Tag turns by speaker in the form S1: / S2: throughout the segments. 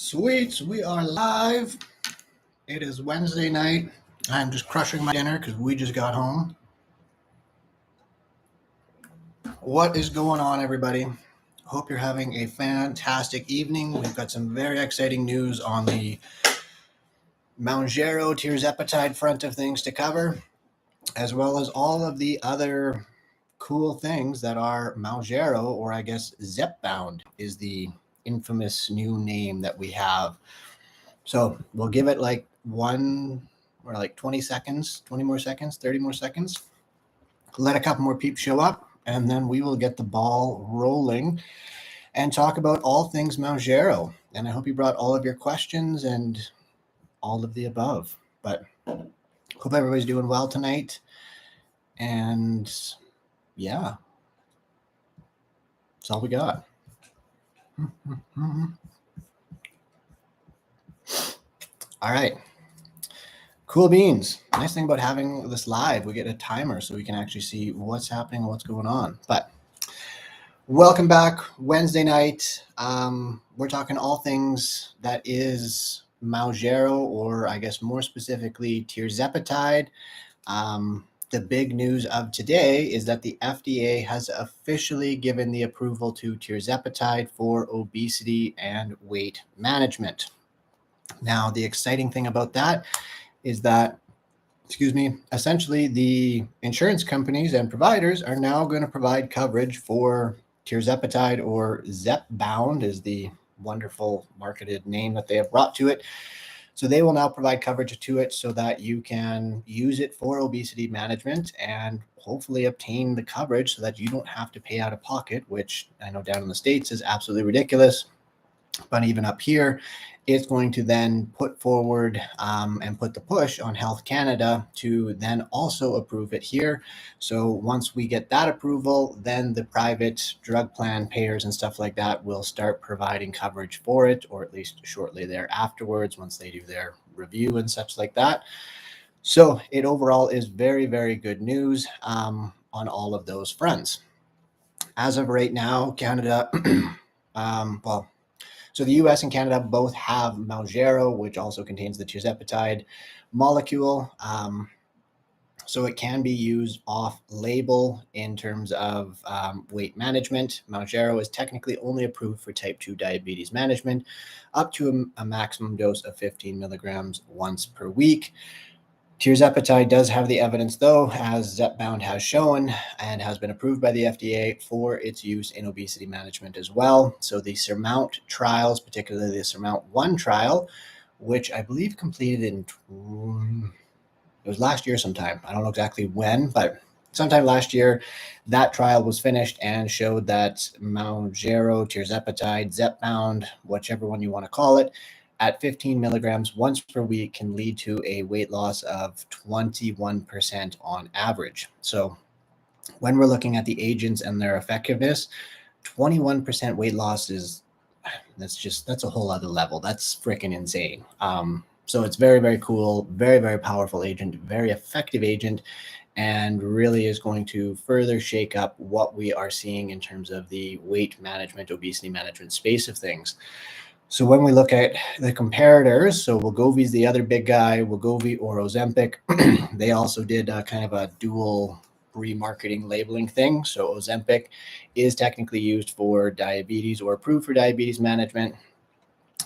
S1: Sweets, we are live. It is Wednesday night. I'm just crushing my dinner because we just got home. What is going on, everybody? Hope you're having a fantastic evening. We've got some very exciting news on the Mounjaro-tirzepatide front of things to cover, as well as all of the other cool things that are Mounjaro, or I guess Zepbound is the infamous new name that we have. So we'll give it like 20 seconds, 20 more seconds, 30 more seconds. Let a couple more peeps show up, and then we will get the ball rolling and talk about all things Mounjaro. And I hope you brought all of your questions and all of the above. But hope everybody's doing well tonight. And yeah, that's all we got. All right. Cool beans. Nice thing about having this live, we get a timer so we can actually see what's happening and what's going on. But welcome back. Wednesday night. We're talking all things that is Mounjaro, or I guess more specifically tirzepatide. The big news of today is that the FDA has officially given the approval to tirzepatide for obesity and weight management. Now, the exciting thing about that is that, essentially the insurance companies and providers are now going to provide coverage for tirzepatide, or Zepbound is the wonderful marketed name that they have brought to it. So they will now provide coverage to it so that you can use it for obesity management and hopefully obtain the coverage so that you don't have to pay out of pocket, which I know down in the States is absolutely ridiculous. But even up here, it's going to then put forward and put the push on Health Canada to then also approve it here. So once we get that approval, then the private drug plan payers and stuff like that will start providing coverage for it, or at least shortly there afterwards once they do their review and such like that. So it overall is very, very good news on all of those fronts. As of right now, Canada, so the US and Canada both have Mounjaro, which also contains the tirzepatide molecule. So it can be used off-label in terms of weight management. Mounjaro is technically only approved for type 2 diabetes management, up to a maximum dose of 15 milligrams once per week. Tirzepatide does have the evidence, though, as Zepbound has shown, and has been approved by the FDA for its use in obesity management as well. So the SURMOUNT trials, particularly the SURMOUNT-1 trial, which I believe completed it was last year sometime. I don't know exactly when, but sometime last year, that trial was finished and showed that Mounjaro, tirzepatide, Zepbound, whichever one you want to call it, at 15 milligrams once per week can lead to a weight loss of 21% on average. So when we're looking at the agents and their effectiveness, 21% weight loss that's a whole other level. That's freaking insane. So it's very, very cool, very, very powerful agent, very effective agent, and really is going to further shake up what we are seeing in terms of the weight management, obesity management space of things. So when we look at the comparators, so Wegovy is the other big guy, Wegovy or Ozempic. They also did kind of a dual remarketing labeling thing. So Ozempic is technically used for diabetes or approved for diabetes management.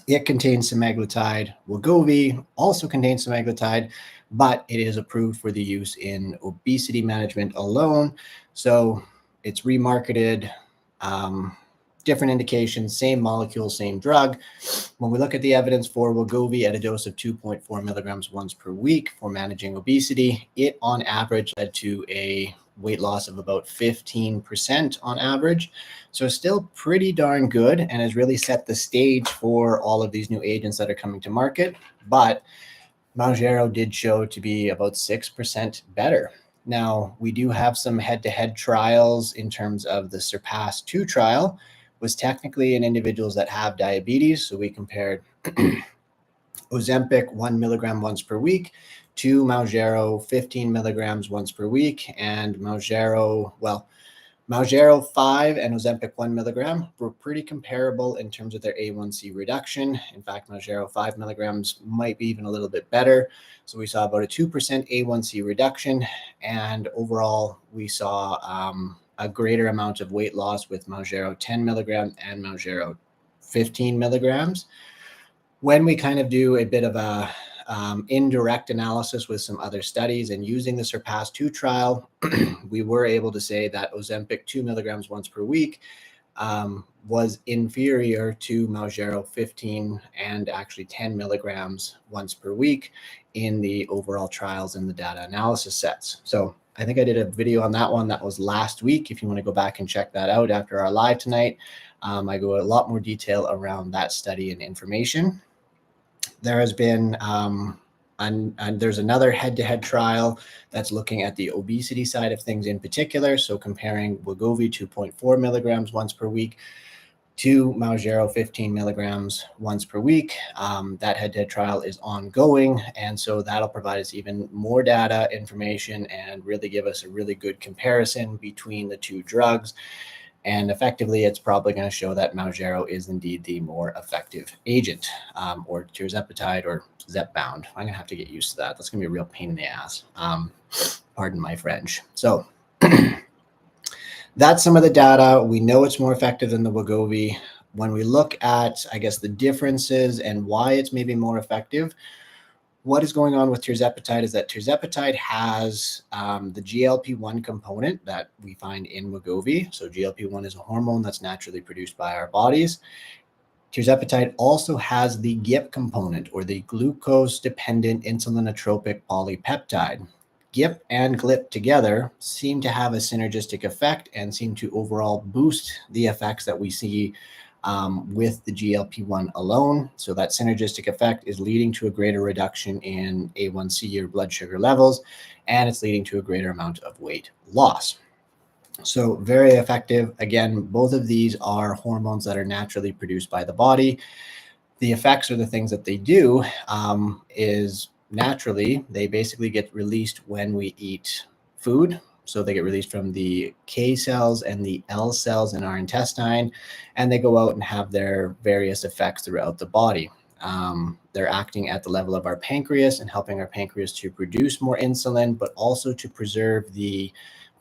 S1: It contains semaglutide. Wegovy also contains semaglutide, but it is approved for the use in obesity management alone. So it's remarketed, different indications, same molecule, same drug. When we look at the evidence for Wegovy at a dose of 2.4 milligrams once per week for managing obesity, it on average led to a weight loss of about 15% on average. So still pretty darn good, and has really set the stage for all of these new agents that are coming to market. But Mounjaro did show to be about 6% better. Now, we do have some head-to-head trials in terms of the SURPASS-2 trial, was technically in individuals that have diabetes. So we compared Ozempic 1 milligram once per week to Mounjaro 15 milligrams once per week. And Mounjaro, Mounjaro 5 and Ozempic 1 milligram were pretty comparable in terms of their A1C reduction. In fact, Mounjaro 5 milligrams might be even a little bit better. So we saw about a 2% A1C reduction. And overall, we saw a greater amount of weight loss with Mounjaro 10 milligrams and Mounjaro 15 milligrams. When we kind of do a bit of a indirect analysis with some other studies and using the SURPASS-2 trial, we were able to say that Ozempic 2 milligrams once per week was inferior to Mounjaro 15 and actually 10 milligrams once per week in the overall trials and the data analysis sets. So I think I did a video on that one. That was last week. If you want to go back and check that out after our live tonight, I go a lot more detail around that study and information. There has been, and there's another head-to-head trial that's looking at the obesity side of things in particular. So comparing Wegovy 2.4 milligrams once per week to Mounjaro 15 milligrams once per week. That head-to-head trial is ongoing. And so that'll provide us even more data, information, and really give us a really good comparison between the two drugs. And effectively, it's probably going to show that Mounjaro is indeed the more effective agent, or tirzepatide or Zepbound. I'm going to have to get used to that. That's going to be a real pain in the ass. Pardon my French. So that's some of the data. We know it's more effective than the Wegovy. When we look at, I guess, the differences and why it's maybe more effective, what is going on with tirzepatide is that tirzepatide has the GLP-1 component that we find in Wegovy. So GLP-1 is a hormone that's naturally produced by our bodies. Tirzepatide also has the GIP component, or the glucose-dependent insulinotropic polypeptide. GIP and GLP together seem to have a synergistic effect and seem to overall boost the effects that we see with the GLP-1 alone. So that synergistic effect is leading to a greater reduction in A1C or blood sugar levels, and it's leading to a greater amount of weight loss. So very effective. Again, both of these are hormones that are naturally produced by the body. The effects or the things that they do is naturally, they basically get released when we eat food. So they get released from the K cells and the L cells in our intestine, and they go out and have their various effects throughout the body. They're acting at the level of our pancreas and helping our pancreas to produce more insulin, but also to preserve the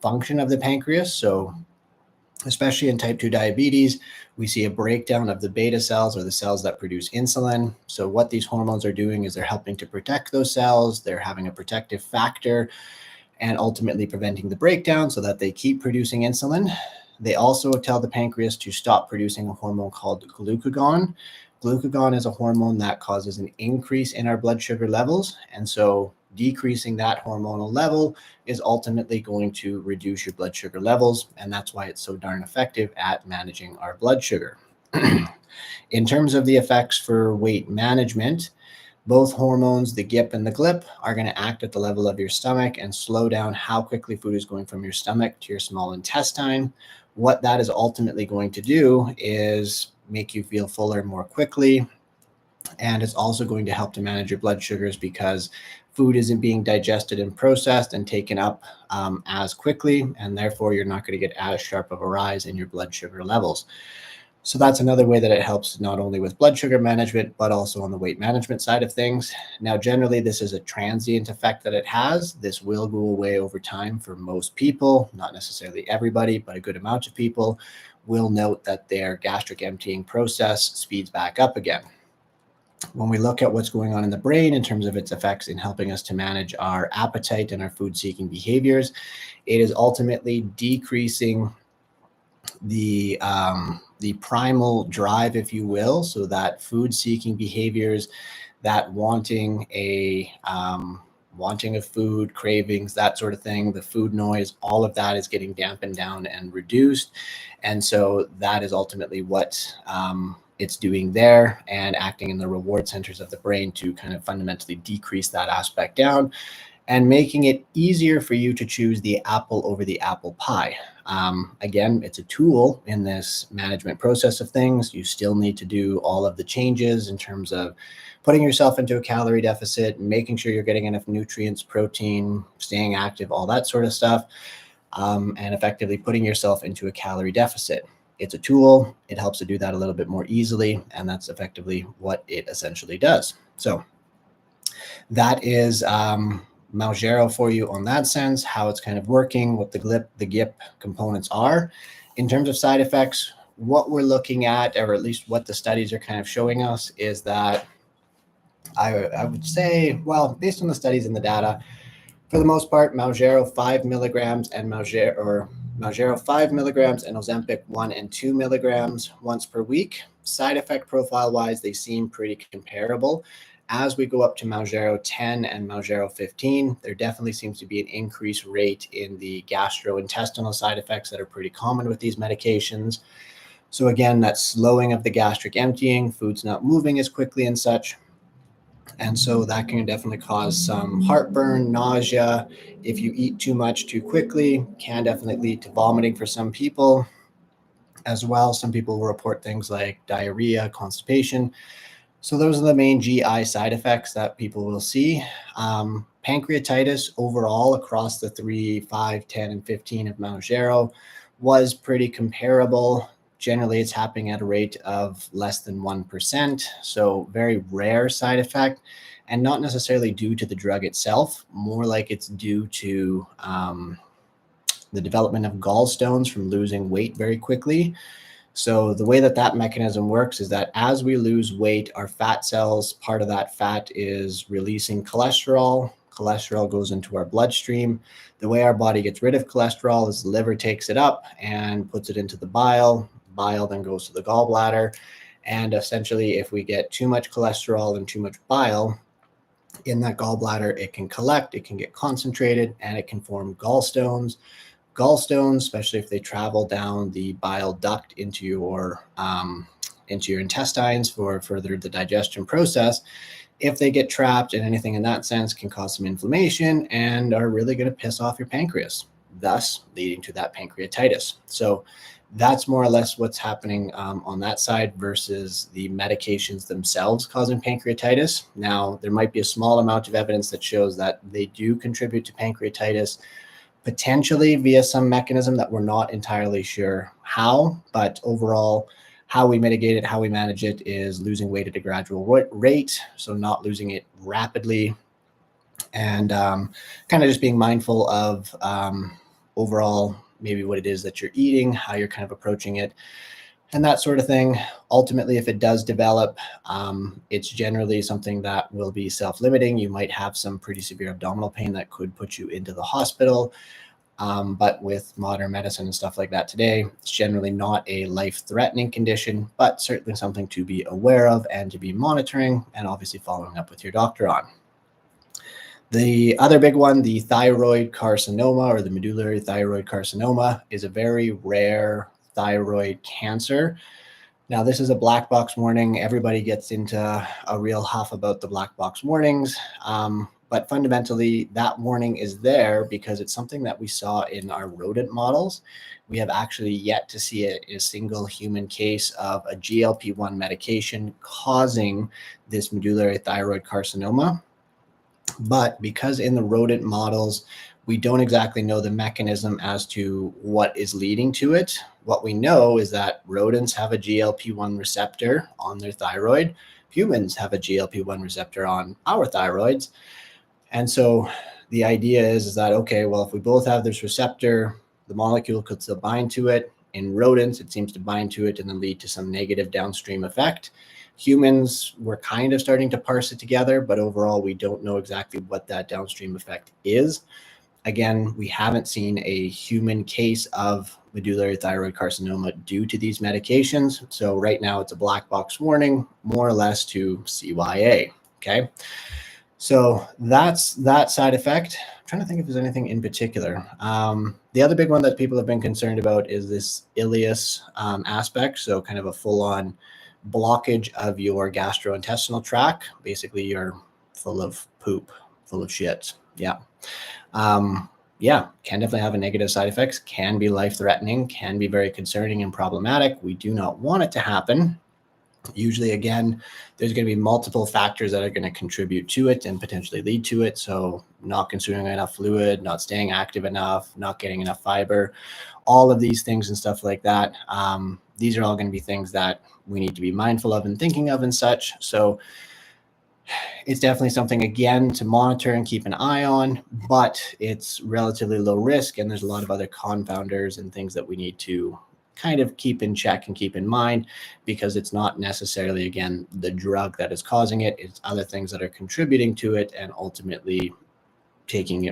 S1: function of the pancreas. So especially in type 2 diabetes, we see a breakdown of the beta cells, or the cells that produce insulin. So what these hormones are doing is they're helping to protect those cells. They're having a protective factor and ultimately preventing the breakdown so that they keep producing insulin. They also tell the pancreas to stop producing a hormone called glucagon. Glucagon is a hormone that causes an increase in our blood sugar levels. And so decreasing that hormonal level is ultimately going to reduce your blood sugar levels. And that's why it's so darn effective at managing our blood sugar. In terms of the effects for weight management, both hormones, the GIP and the GLP, are going to act at the level of your stomach and slow down how quickly food is going from your stomach to your small intestine. What that is ultimately going to do is make you feel fuller more quickly. And it's also going to help to manage your blood sugars because food isn't being digested and processed and taken up as quickly. And therefore, you're not going to get as sharp of a rise in your blood sugar levels. So that's another way that it helps not only with blood sugar management, but also on the weight management side of things. Now, generally, this is a transient effect that it has. This will go away over time for most people, not necessarily everybody, but a good amount of people will note that their gastric emptying process speeds back up again. When we look at what's going on in the brain in terms of its effects in helping us to manage our appetite and our food-seeking behaviors, it is ultimately decreasing the primal drive, if you will, so that food-seeking behaviors, that wanting of food, cravings, that sort of thing, the food noise, all of that is getting dampened down and reduced. And so that is ultimately what it's doing there, and acting in the reward centers of the brain to kind of fundamentally decrease that aspect down, and making it easier for you to choose the apple over the apple pie. Again, it's a tool in this management process of things. You still need to do all of the changes in terms of putting yourself into a calorie deficit, making sure you're getting enough nutrients, protein, staying active, all that sort of stuff. and effectively putting yourself into a calorie deficit. It's a tool. It helps to do that a little bit more easily, and that's effectively what it essentially does. So that is Mounjaro for you on that sense, how it's kind of working, what the GIP components are. In terms of side effects, what we're looking at, or at least what the studies are kind of showing us, is that I would say, well, based on the studies and the data, for the most part, Mounjaro 5 milligrams and Mounjaro 5 milligrams and Ozempic 1 and 2 milligrams once per week. Side effect profile wise, they seem pretty comparable. As we go up to Mounjaro 10 and Mounjaro 15, there definitely seems to be an increased rate in the gastrointestinal side effects that are pretty common with these medications. So again, that slowing of the gastric emptying, food's not moving as quickly and such. And so that can definitely cause some heartburn, nausea. If you eat too much too quickly, can definitely lead to vomiting for some people as well. Some people will report things like diarrhea, constipation. So those are the main GI side effects that people will see. Pancreatitis overall across the 3, 5, 10, and 15 of Mounjaro was pretty comparable. Generally, it's happening at a rate of less than 1%. So very rare side effect, and not necessarily due to the drug itself, more like it's due to the development of gallstones from losing weight very quickly. So the way that mechanism works is that as we lose weight, our fat cells, part of that fat is releasing cholesterol. Cholesterol goes into our bloodstream. The way our body gets rid of cholesterol is the liver takes it up and puts it into the bile. Bile then goes to the gallbladder. And essentially, if we get too much cholesterol and too much bile in that gallbladder, it can collect, it can get concentrated, and it can form gallstones. Gallstones, especially if they travel down the bile duct into your intestines for further the digestion process, if they get trapped in anything in that sense, can cause some inflammation and are really going to piss off your pancreas, thus leading to that pancreatitis. So that's more or less what's happening on that side versus the medications themselves causing pancreatitis. Now, there might be a small amount of evidence that shows that they do contribute to pancreatitis, potentially via some mechanism that we're not entirely sure how, but overall, how we mitigate it, how we manage it is losing weight at a gradual rate, so not losing it rapidly, and kind of just being mindful of overall maybe what it is that you're eating, how you're kind of approaching it, and that sort of thing. Ultimately, if it does develop, it's generally something that will be self-limiting. You might have some pretty severe abdominal pain that could put you into the hospital. But with modern medicine and stuff like that today, it's generally not a life-threatening condition, but certainly something to be aware of and to be monitoring and obviously following up with your doctor on. The other big one, the thyroid carcinoma or the medullary thyroid carcinoma, is a very rare thyroid cancer. Now, this is a black box warning. Everybody gets into a real huff about the black box warnings. But fundamentally, that warning is there because it's something that we saw in our rodent models. We have actually yet to see a single human case of a GLP-1 medication causing this medullary thyroid carcinoma. But because in the rodent models, we don't exactly know the mechanism as to what is leading to it. What we know is that rodents have a GLP-1 receptor on their thyroid. Humans have a GLP-1 receptor on our thyroids. And so the idea is that, okay, well, if we both have this receptor, the molecule could still bind to it. In rodents, it seems to bind to it and then lead to some negative downstream effect. Humans, we're kind of starting to parse it together, but overall, we don't know exactly what that downstream effect is. Again, we haven't seen a human case of medullary thyroid carcinoma due to these medications. So right now, it's a black box warning, more or less to CYA, okay? So that's that side effect. I'm trying to think if there's anything in particular. The other big one that people have been concerned about is this ileus aspect. So kind of a full-on blockage of your gastrointestinal tract. Basically, you're full of poop, full of shit. Yeah. Yeah, can definitely have a negative side effects, can be life-threatening, can be very concerning and problematic. We do not want it to happen. Usually, again, there's going to be multiple factors that are going to contribute to it and potentially lead to it. So not consuming enough fluid, not staying active enough, not getting enough fiber, all of these things and stuff like that. These are all going to be things that we need to be mindful of and thinking of and such. So it's definitely something, again, to monitor and keep an eye on, but it's relatively low risk. And there's a lot of other confounders and things that we need to kind of keep in check and keep in mind, because it's not necessarily, again, the drug that is causing it. It's other things that are contributing to it and ultimately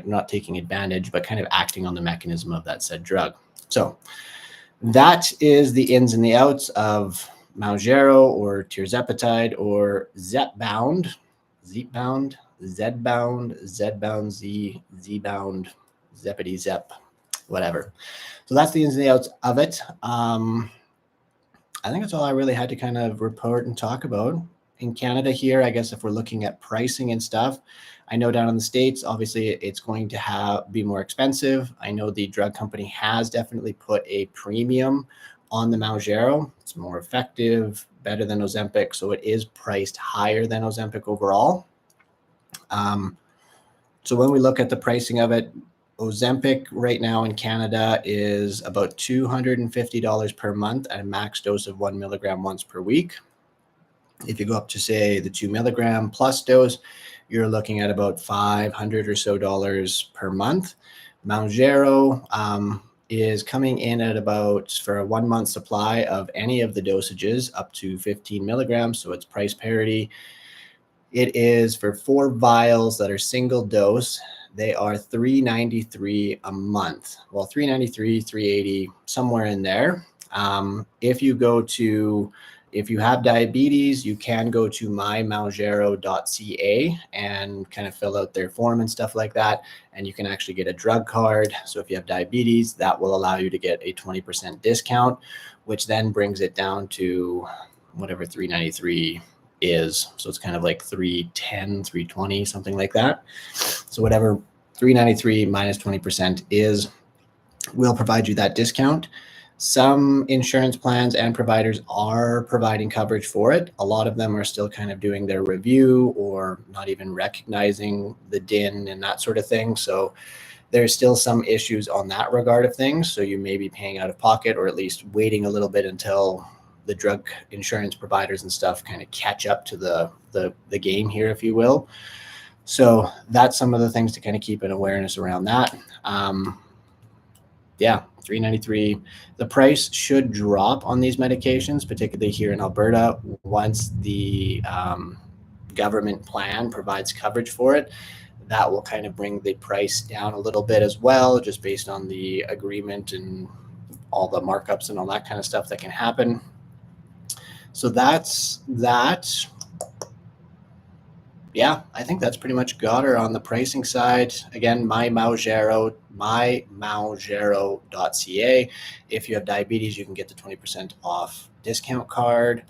S1: not taking advantage, but kind of acting on the mechanism of that said drug. So that is the ins and the outs of Mounjaro or tirzepatide or Zepbound, Zepbound, Zeppity Zep, whatever. So that's the ins and the outs of it. I think that's all I really had to kind of report and talk about. In Canada here, I guess if we're looking at pricing and stuff, I know down in the States, obviously it's going to be more expensive. I know the drug company has definitely put a premium on the Mounjaro. It's more effective, better than Ozempic, so it is priced higher than Ozempic overall. So when we look at the pricing of it, Ozempic right now in Canada is about $250 per month at a max dose of 1 milligram once per week. If you go up to, say, the 2 milligram plus dose, you're looking at about $500 or so per month. Mounjaro is coming in at about, for a 1 month supply of any of the dosages, up to 15 milligrams. So it's price parity. It is for 4 vials that are single dose. They are $393 a month. Well, $393, $380, somewhere in there. If you have diabetes, you can go to mymounjaro.ca and kind of fill out their form and stuff like that. And you can actually get a drug card. So if you have diabetes, that will allow you to get a 20% discount, which then brings it down to whatever $393 is. So it's kind of like $310, $320, something like that. So whatever $393 minus 20% is, will provide you that discount. Some insurance plans and providers are providing coverage for it. A lot of them are still kind of doing their review or not even recognizing the DIN and that sort of thing. So there's still some issues on that regard of things. So you may be paying out of pocket, or at least waiting a little bit until the drug insurance providers and stuff kind of catch up to the game here, if you will. So that's some of the things to kind of keep an awareness around that. Yeah, $393. The price should drop on these medications, particularly here in Alberta, once the government plan provides coverage for it. That will kind of bring the price down a little bit as well, just based on the agreement and all the markups and all that kind of stuff that can happen. So that's that. Yeah, I think that's pretty much got her on the pricing side. Again, mymounjaro.ca. If you have diabetes, you can get the 20% off discount card.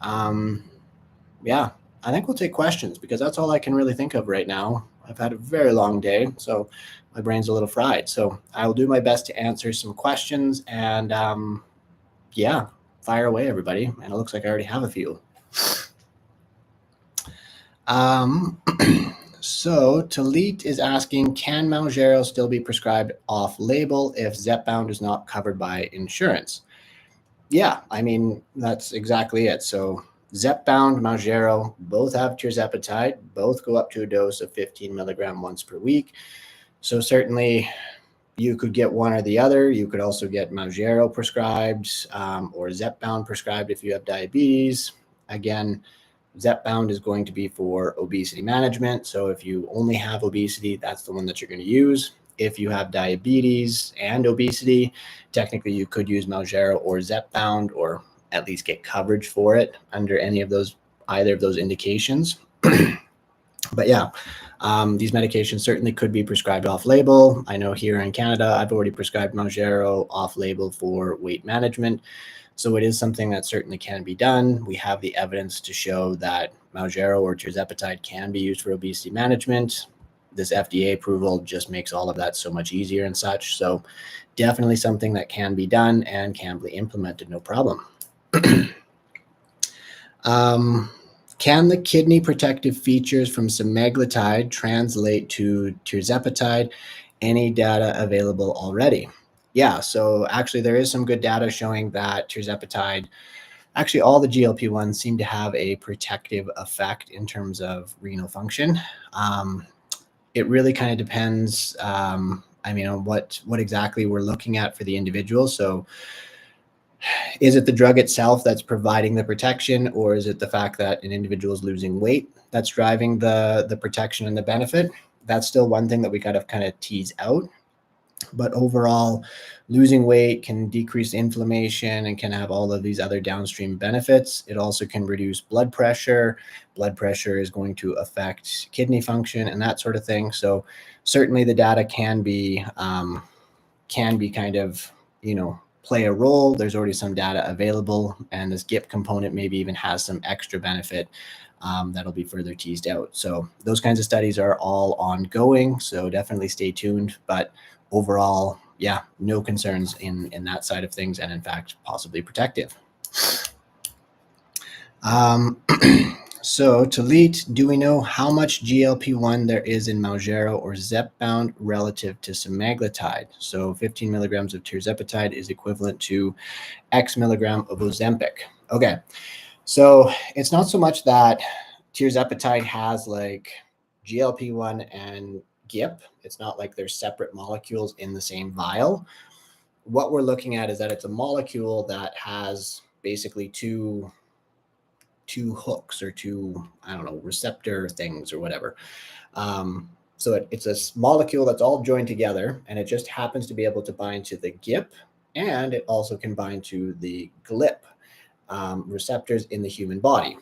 S1: Yeah, I think we'll take questions, because that's all I can really think of right now. I've had a very long day, so my brain's a little fried. So I will do my best to answer some questions, and yeah, fire away, everybody. And it looks like I already have a few. So Talit is asking, can Mounjaro still be prescribed off-label if Zepbound is not covered by insurance? Yeah, I mean, that's exactly it. So Zepbound, Mounjaro, both have tirzepatide, both go up to a dose of 15 milligram once per week. So certainly you could get one or the other. You could also get Mounjaro prescribed or Zepbound prescribed if you have diabetes. Again, Zepbound is going to be for obesity management. So if you only have obesity, that's the one that you're going to use. If you have diabetes and obesity, technically you could use Mounjaro or Zepbound, or at least get coverage for it under either of those indications. But yeah, these medications certainly could be prescribed off-label. I know here in Canada, I've already prescribed Mounjaro off-label for weight management. So it is something that certainly can be done. We have the evidence to show that Mounjaro or tirzepatide can be used for obesity management. This FDA approval just makes all of that so much easier and such. So definitely something that can be done and can be implemented, no problem. Can the kidney protective features from semaglutide translate to tirzepatide? Any data available already? Yeah, so actually there is some good data showing that tirzepatide, actually all the GLP-1s seem to have a protective effect in terms of renal function. It really kind of depends, on what exactly we're looking at for the individual. So is it the drug itself that's providing the protection, or is it the fact that an individual is losing weight that's driving the protection and the benefit? That's still one thing that we got to kind of tease out. But overall, losing weight can decrease inflammation and can have all of these other downstream benefits. It also can reduce blood pressure. Blood pressure is going to affect kidney function and that sort of thing. So certainly the data can be kind of, play a role. There's already some data available, and this GIP component maybe even has some extra benefit that'll be further teased out. So those kinds of studies are all ongoing. So definitely stay tuned. But overall, yeah, no concerns in that side of things, and in fact, possibly protective. So Talit, do we know how much GLP-1 there is in Mounjaro or Zepbound relative to semaglutide? So 15 milligrams of tirzepatide is equivalent to X milligram of Ozempic. Okay, so it's not so much that tirzepatide has like GLP-1 and GIP. It's not like they're separate molecules in the same vial. What we're looking at is that it's a molecule that has basically two hooks or two, receptor things or whatever. So it's a molecule that's all joined together, and it just happens to be able to bind to the GIP, and it also can bind to the GLP receptors in the human body.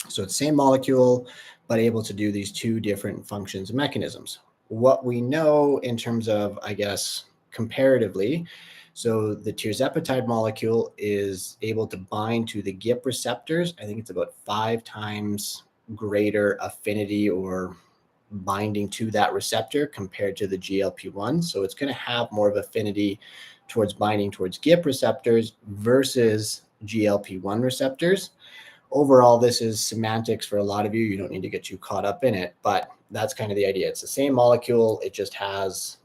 S1: So it's the same molecule, but able to do these two different functions and mechanisms. What we know in terms of, I guess, comparatively, so the tirzepatide molecule is able to bind to the GIP receptors. I think it's about 5 times greater affinity or binding to that receptor compared to the GLP-1. So it's going to have more of affinity towards binding towards GIP receptors versus GLP-1 receptors. Overall, this is semantics for a lot of you. You don't need to get too caught up in it, but that's kind of the idea. It's the same molecule. It just has,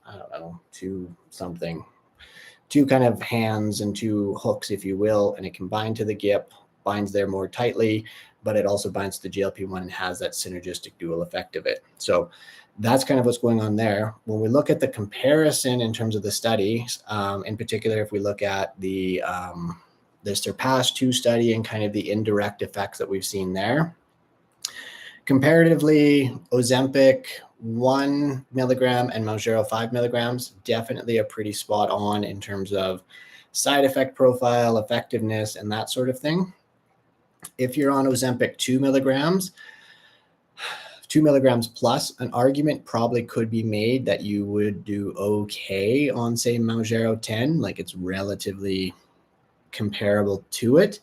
S1: two kind of hands and two hooks, if you will, and it can bind to the GIP, binds there more tightly, but it also binds to the GLP-1 and has that synergistic dual effect of it. So that's kind of what's going on there. When we look at the comparison in terms of the studies, in particular, if we look at the SURPASS-2 study and kind of the indirect effects that we've seen there, comparatively, Ozempic 1 milligram and Mounjaro 5 milligrams definitely are pretty spot on in terms of side effect profile, effectiveness, and that sort of thing. If you're on Ozempic 2 milligrams plus, an argument probably could be made that you would do okay on, say, Mounjaro 10, like it's relatively comparable to it.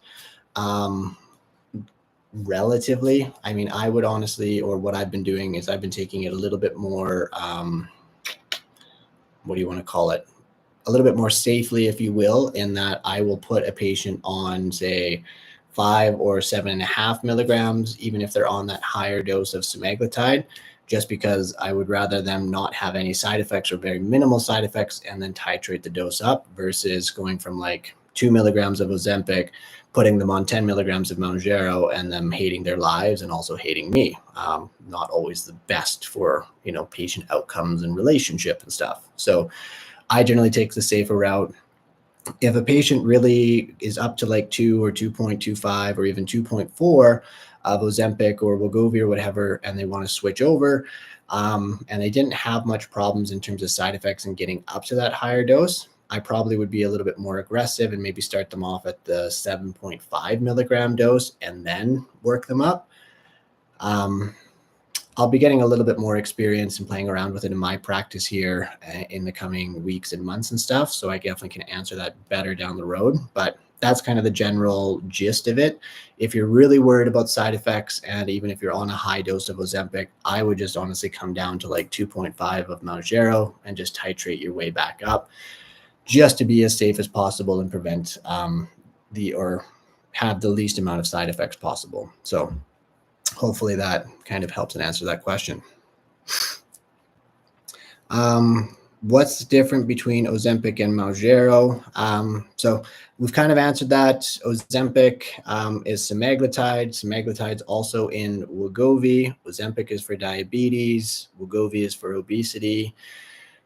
S1: Relatively, I would honestly, or what I've been doing is I've been taking it a little bit more, what do you want to call it? A little bit more safely, if you will, in that I will put a patient on, say, 5 or 7.5 milligrams, even if they're on that higher dose of semaglutide, just because I would rather them not have any side effects or very minimal side effects and then titrate the dose up versus going from like 2 milligrams of Ozempic, putting them on 10 milligrams of Mounjaro and them hating their lives and also hating me. Not always the best for, patient outcomes and relationship and stuff. So I generally take the safer route. If a patient really is up to like 2 or 2.25 or even 2.4 of Ozempic or Wegovy or whatever, and they want to switch over, and they didn't have much problems in terms of side effects and getting up to that higher dose, I probably would be a little bit more aggressive and maybe start them off at the 7.5 milligram dose and then work them up. I'll be getting a little bit more experience and playing around with it in my practice here in the coming weeks and months and stuff. So I definitely can answer that better down the road, but that's kind of the general gist of it. If you're really worried about side effects, and even if you're on a high dose of Ozempic, I would just honestly come down to like 2.5 of Mounjaro and just titrate your way back up, just to be as safe as possible and prevent have the least amount of side effects possible. So hopefully that kind of helps and answer that question. What's different between Ozempic and Mounjaro? So we've kind of answered that. Ozempic is semaglutide. Semaglutide's also in Wegovy. Ozempic is for diabetes. Wegovy is for obesity.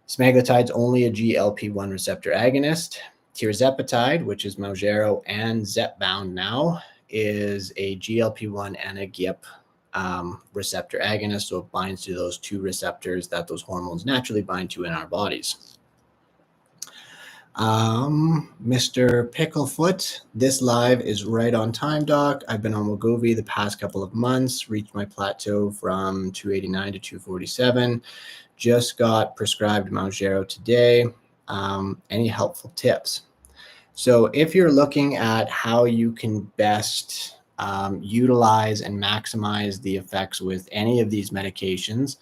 S1: Semaglutide's only a GLP-1 receptor agonist. Tirzepatide, which is Mounjaro and Zepbound now, is a GLP-1 and a GIP receptor agonist, so it binds to those two receptors that those hormones naturally bind to in our bodies. Mr. Picklefoot, this live is right on time, Doc. I've been on Wegovy the past couple of months, reached my plateau from 289 to 247. Just got prescribed Mounjaro today. Any helpful tips? So if you're looking at how you can best utilize and maximize the effects with any of these medications,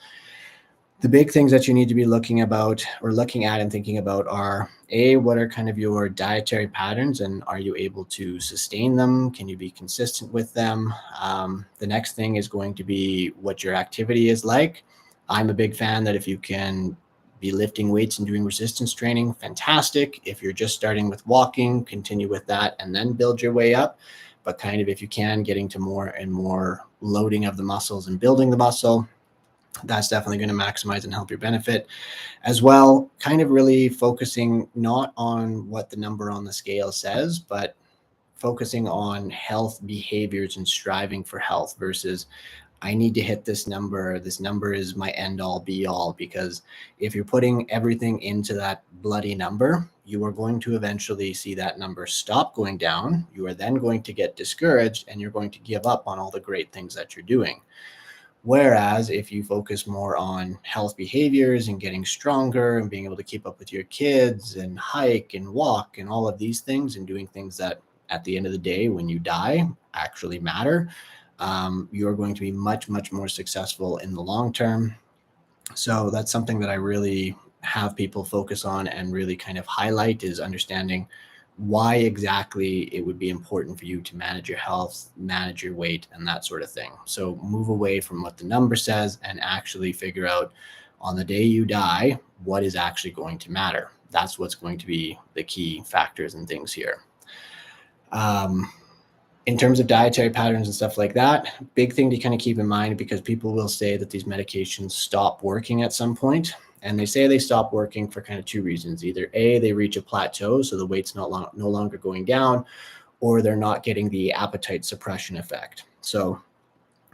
S1: the big things that you need to be looking at and thinking about are, what are kind of your dietary patterns, and are you able to sustain them? Can you be consistent with them? The next thing is going to be what your activity is like. I'm a big fan that if you can be lifting weights and doing resistance training, fantastic. If you're just starting with walking, continue with that and then build your way up. But kind of, if you can, getting to more and more loading of the muscles and building the muscle, that's definitely going to maximize and help your benefit as well. Kind of really focusing not on what the number on the scale says, but focusing on health behaviors and striving for health versus I need to hit this number. This number is my end all be all, because if you're putting everything into that bloody number, you are going to eventually see that number stop going down. You are then going to get discouraged and you're going to give up on all the great things that you're doing. Whereas if you focus more on health behaviors and getting stronger and being able to keep up with your kids and hike and walk and all of these things and doing things that at the end of the day, when you die, actually matter, you're going to be much, much more successful in the long term. So that's something that I really have people focus on and really kind of highlight, is understanding why exactly it would be important for you to manage your health, manage your weight, and that sort of thing. So move away from what the number says and actually figure out on the day you die, what is actually going to matter. That's what's going to be the key factors and things here. In terms of dietary patterns and stuff like that, big thing to kind of keep in mind, because people will say that these medications stop working at some point. And they say they stop working for kind of two reasons. Either A, they reach a plateau, so the weight's no longer going down, or they're not getting the appetite suppression effect. So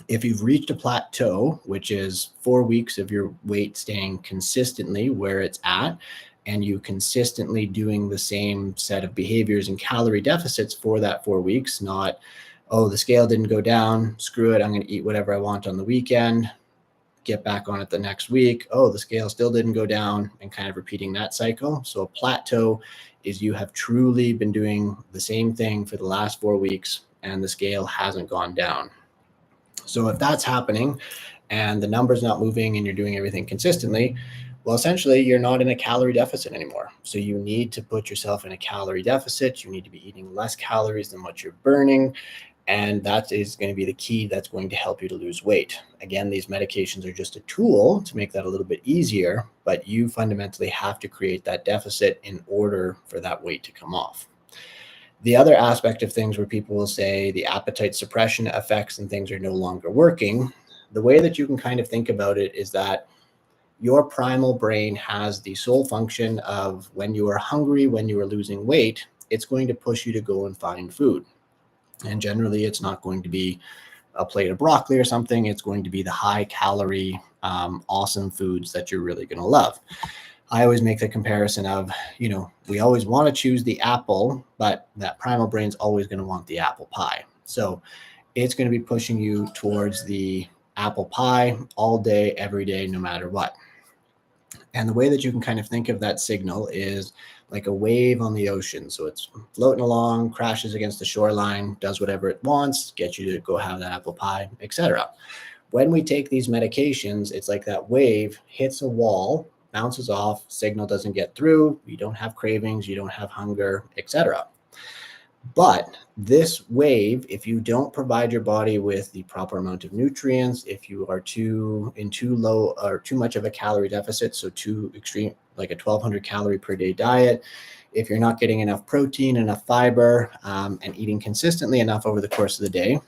S1: if you've reached a plateau, which is 4 weeks of your weight staying consistently where it's at, and you consistently doing the same set of behaviors and calorie deficits for that 4 weeks, not, oh, the scale didn't go down, screw it, I'm going to eat whatever I want on the weekend, get back on it the next week, oh, the scale still didn't go down, and kind of repeating that cycle. So a plateau is you have truly been doing the same thing for the last 4 weeks and the scale hasn't gone down. So if that's happening and the number's not moving and you're doing everything consistently, well, essentially, you're not in a calorie deficit anymore. So you need to put yourself in a calorie deficit. You need to be eating less calories than what you're burning. And that is going to be the key that's going to help you to lose weight. Again, these medications are just a tool to make that a little bit easier, but you fundamentally have to create that deficit in order for that weight to come off. The other aspect of things where people will say the appetite suppression effects and things are no longer working, the way that you can kind of think about it is that your primal brain has the sole function of, when you are hungry, when you are losing weight, it's going to push you to go and find food. And generally, it's not going to be a plate of broccoli or something. It's going to be the high calorie, awesome foods that you're really going to love. I always make the comparison of, we always want to choose the apple, but that primal brain's always going to want the apple pie. So it's going to be pushing you towards the apple pie all day, every day, no matter what. And the way that you can kind of think of that signal is like a wave on the ocean. So it's floating along, crashes against the shoreline, does whatever it wants, gets you to go have that apple pie, etc. When we take these medications, it's like that wave hits a wall, bounces off, signal doesn't get through, you don't have cravings, you don't have hunger, etc. But this wave, if you don't provide your body with the proper amount of nutrients, if you are too low or too much of a calorie deficit, so too extreme, like a 1,200 calorie per day diet, if you're not getting enough protein, enough fiber, and eating consistently enough over the course of the day,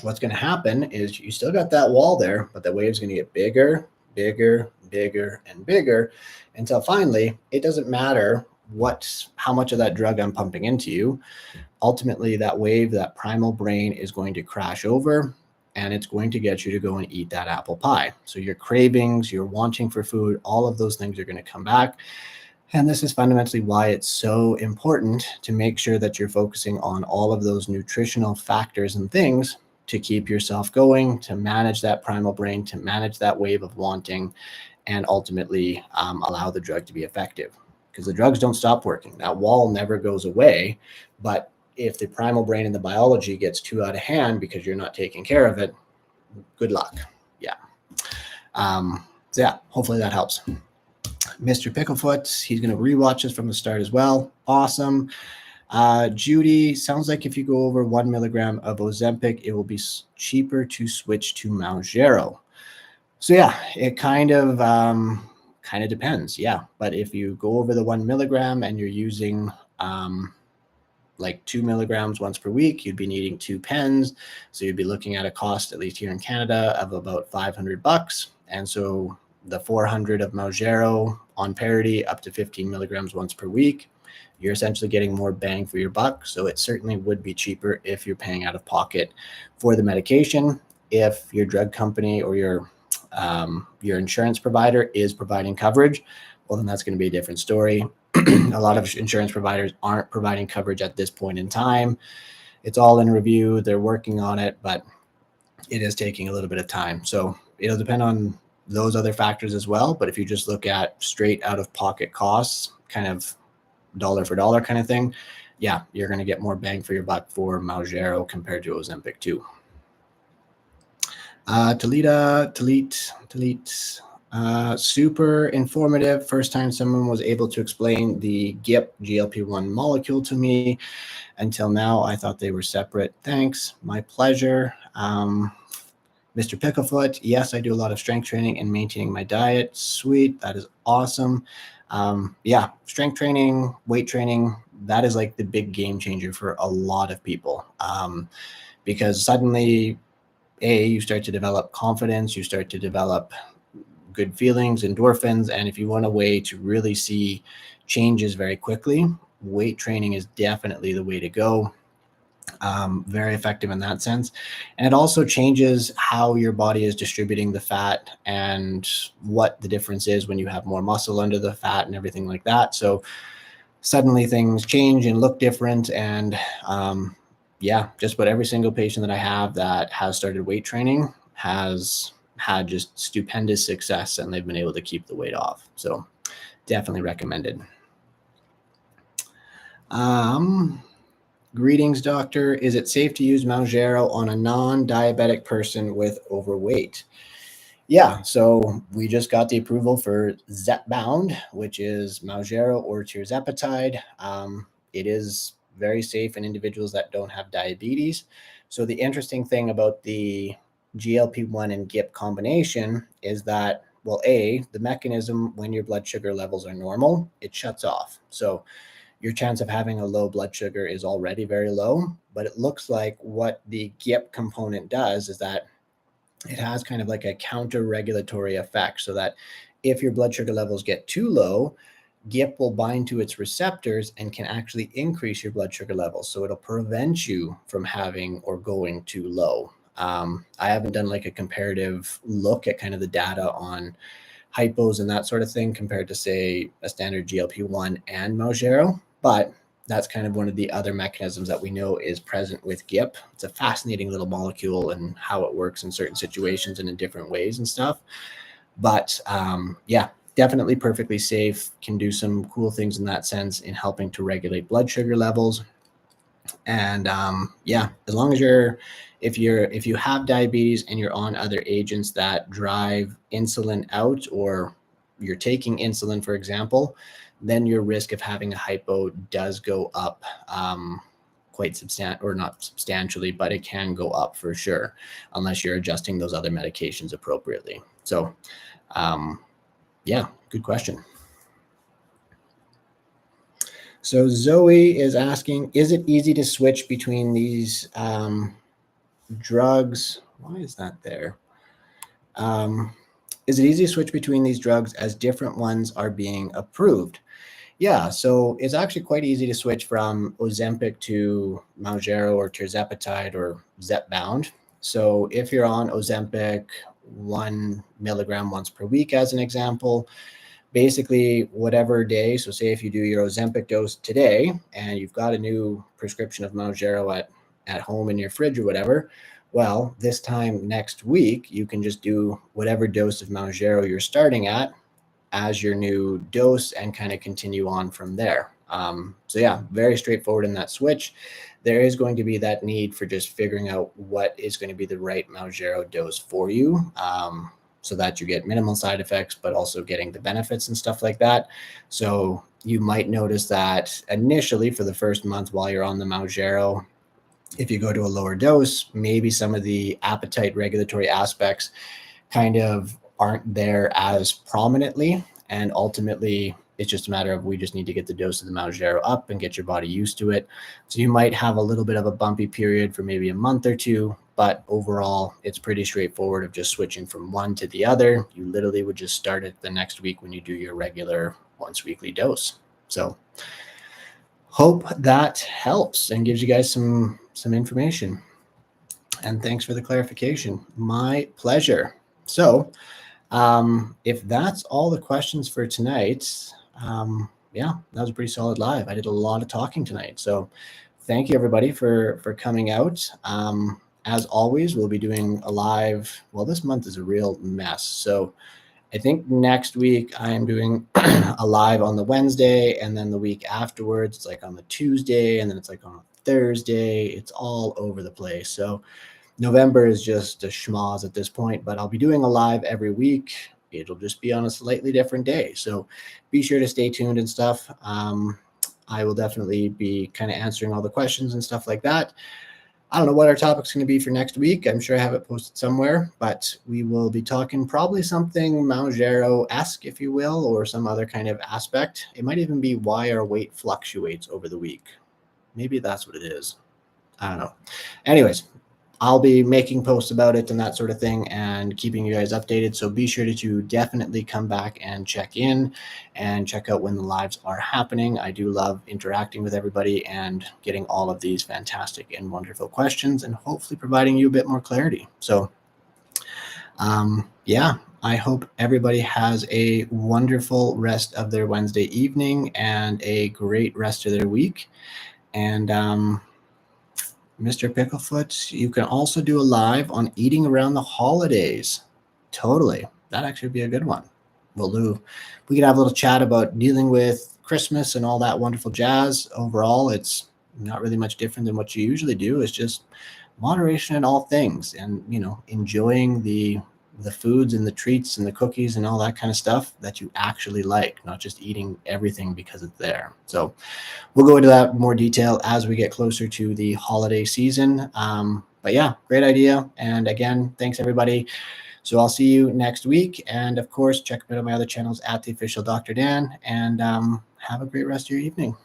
S1: what's going to happen is you still got that wall there, but the wave's going to get bigger, bigger, bigger, and bigger until finally it doesn't matter how much of that drug I'm pumping into you. Ultimately, that wave, that primal brain is going to crash over, and it's going to get you to go and eat that apple pie. So your cravings, your wanting for food, all of those things are going to come back. And this is fundamentally why it's so important to make sure that you're focusing on all of those nutritional factors and things to keep yourself going, to manage that primal brain, to manage that wave of wanting, and ultimately allow the drug to be effective. Because the drugs don't stop working. That wall never goes away. But if the primal brain and the biology gets too out of hand because you're not taking care of it, good luck. Yeah. So yeah, hopefully that helps. Mr. Picklefoot, he's going to rewatch this from the start as well. Awesome. Judy, sounds like if you go over 1 milligram of Ozempic, it will be cheaper to switch to Mounjaro. So yeah, it kind of depends. Yeah, but if you go over the 1 milligram and you're using like 2 milligrams once per week, you'd be needing 2 pens. So you'd be looking at a cost, at least here in Canada, of about $500. And so the 400 of Mounjaro on parity up to 15 milligrams once per week, you're essentially getting more bang for your buck. So it certainly would be cheaper if you're paying out of pocket for the medication. If your drug company or your insurance provider is providing coverage, well, then that's going to be a different story. A lot of insurance providers aren't providing coverage at this point in time. It's all in review. They're working on it, but it is taking a little bit of time. So it'll depend on those other factors as well. But if you just look at straight out of pocket costs, kind of dollar for dollar kind of thing, yeah, you're going to get more bang for your buck for Mounjaro compared to Ozempic too. Talit, super informative. First time someone was able to explain the GLP-1 molecule to me. Until now, I thought they were separate. Thanks. My pleasure. Mr. Picklefoot, yes, I do a lot of strength training and maintaining my diet. Sweet. That is awesome. Yeah, strength training, weight training, that is like the big game changer for a lot of people. Because suddenly, you start to develop confidence, you start to develop good feelings, endorphins, and if you want a way to really see changes very quickly, weight training is definitely the way to go. Very effective in that sense. And it also changes how your body is distributing the fat and what the difference is when you have more muscle under the fat and everything like that. So suddenly things change and look different. And yeah, just about every single patient that I have that has started weight training has had just stupendous success, and they've been able to keep the weight off. So definitely recommended. Greetings, doctor. Is it safe to use Mounjaro on a non-diabetic person with overweight? Yeah, so we just got the approval for Zepbound, which is Mounjaro or tirzepatide. It is very safe in individuals that don't have diabetes. So the interesting thing about the GLP-1 and GIP combination is that, well, the mechanism when your blood sugar levels are normal, it shuts off. So your chance of having a low blood sugar is already very low, but it looks like what the GIP component does is that it has kind of like a counter-regulatory effect, so that if your blood sugar levels get too low, GIP will bind to its receptors and can actually increase your blood sugar levels. So it'll prevent you from having or going too low. I haven't done like a comparative look at kind of the data on hypos and that sort of thing compared to, say, a standard GLP-1 and Mounjaro, but that's kind of one of the other mechanisms that we know is present with GIP. It's a fascinating little molecule and how it works in certain situations and in different ways and stuff. But yeah, definitely perfectly safe, can do some cool things in that sense in helping to regulate blood sugar levels. And yeah, as long as if you have diabetes and you're on other agents that drive insulin out, or you're taking insulin, for example, then your risk of having a hypo does go up quite substantial, or not substantially, but it can go up for sure, unless you're adjusting those other medications appropriately. So, yeah, good question. So Zoe is asking, is it easy to switch between these drugs? Why is that there? Is it easy to switch between these drugs as different ones are being approved? Yeah, so it's actually quite easy to switch from Ozempic to Mounjaro or tirzepatide or Zepbound. So if you're on Ozempic 1 milligram once per week, as an example, basically whatever day, so say if you do your Ozempic dose today and you've got a new prescription of Mounjaro at home in your fridge or whatever, well, this time next week, you can just do whatever dose of Mounjaro you're starting at as your new dose and kind of continue on from there. So yeah, very straightforward in that switch. There is going to be that need for just figuring out what is going to be the right Mounjaro dose for you, so that you get minimal side effects, but also getting the benefits and stuff like that. So you might notice that initially for the first month while you're on the Mounjaro, if you go to a lower dose, maybe some of the appetite regulatory aspects kind of aren't there as prominently. And ultimately, it's just a matter of, we just need to get the dose of the Mounjaro up and get your body used to it. So you might have a little bit of a bumpy period for maybe a month or two, but overall, it's pretty straightforward of just switching from one to the other. You literally would just start it the next week when you do your regular once weekly dose. So hope that helps and gives you guys some information. And thanks for the clarification. My pleasure. So if that's all the questions for tonight, yeah, that was a pretty solid live. I did a lot of talking tonight. So thank you everybody for coming out. As always, we'll be doing a live. Well, this month is a real mess. So I think next week I'm doing a live on the Wednesday, and then the week afterwards, it's like on the Tuesday, and then it's like on a Thursday. It's all over the place. So November is just a schmoz at this point, but I'll be doing a live every week. It'll just be on a slightly different day. So be sure to stay tuned and stuff. I will definitely be kind of answering all the questions and stuff like that. I don't know what our topic's going to be for next week. I'm sure I have it posted somewhere, but we will be talking probably something Mounjaro-esque, if you will, or some other kind of aspect. It might even be why our weight fluctuates over the week. Maybe that's what it is. I don't know. Anyways, I'll be making posts about it and that sort of thing and keeping you guys updated. So be sure to definitely come back and check in and check out when the lives are happening. I do love interacting with everybody and getting all of these fantastic and wonderful questions and hopefully providing you a bit more clarity. So yeah, I hope everybody has a wonderful rest of their Wednesday evening and a great rest of their week. And Mr. Picklefoot, you can also do a live on eating around the holidays. Totally. That actually would be a good one. We could have a little chat about dealing with Christmas and all that wonderful jazz. Overall, it's not really much different than what you usually do. It's just moderation in all things and, enjoying the foods and the treats and the cookies and all that kind of stuff that you actually like, not just eating everything because it's there. So we'll go into that in more detail as we get closer to the holiday season. But yeah, great idea. And again, thanks everybody. So I'll see you next week. And of course, check out my other channels at The Official Dr. Dan, and have a great rest of your evening.